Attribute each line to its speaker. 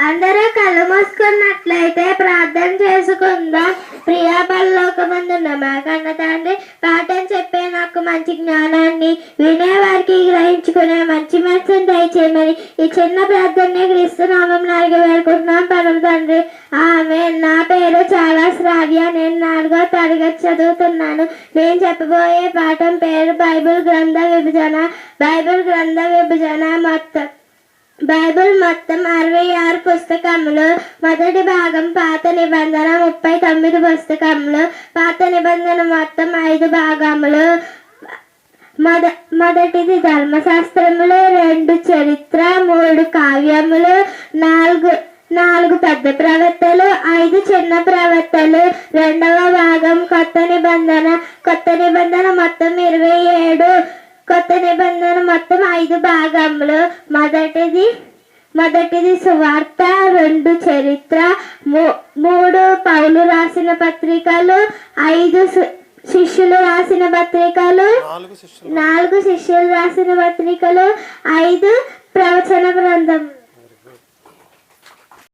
Speaker 1: అందరూ కళ్ళు మూసుకున్నట్లయితే ప్రార్థన చేసుకుందాం. ప్రియా పరలోకమందున్న మా కన్న తండ్రి, పాఠం చెప్పే నాకు మంచి జ్ఞానాన్ని, వినేవారికి గ్రహించుకునే మంచి మనసును దయచేయమని ఈ చిన్న ప్రార్థన క్రీస్తు నామమున అడిగి వేడుకుంటున్నాం పరమ తండ్రి. ఆమేన్. నా పేరు చాలా శ్రావ్య. నేను 4వ తరగతి చదువుతున్నాను. నేను చెప్పబోయే పాఠం పేరు బైబిల్ గ్రంథ విభజన. బైబిల్ గ్రంథ విభజన బైబిల్ మొత్తం 66 పుస్తకములు. మొదటి భాగం పాత నిబంధన 39 పుస్తకములు. పాత నిబంధన మొత్తం 5 భాగములు. మొదటిది ధర్మశాస్త్రములు, 2 చరిత్ర, 3 కావ్యములు, 4 పెద్ద ప్రవక్తలు, 5 చిన్న ప్రవక్తలు. రెండవ భాగం కొత్త నిబంధన. కొత్త నిబంధన మొత్తం 27. కొత్త నిబంధన మొత్తం 5 భాగములు. మొదటిది సువార్త, 2 చరిత్ర, 3 పౌలు రాసిన పత్రికలు, 5 శిష్యులు రాసిన పత్రికలు, 4 శిష్యులు రాసిన పత్రికలు, 5 ప్రవచన గ్రంథం.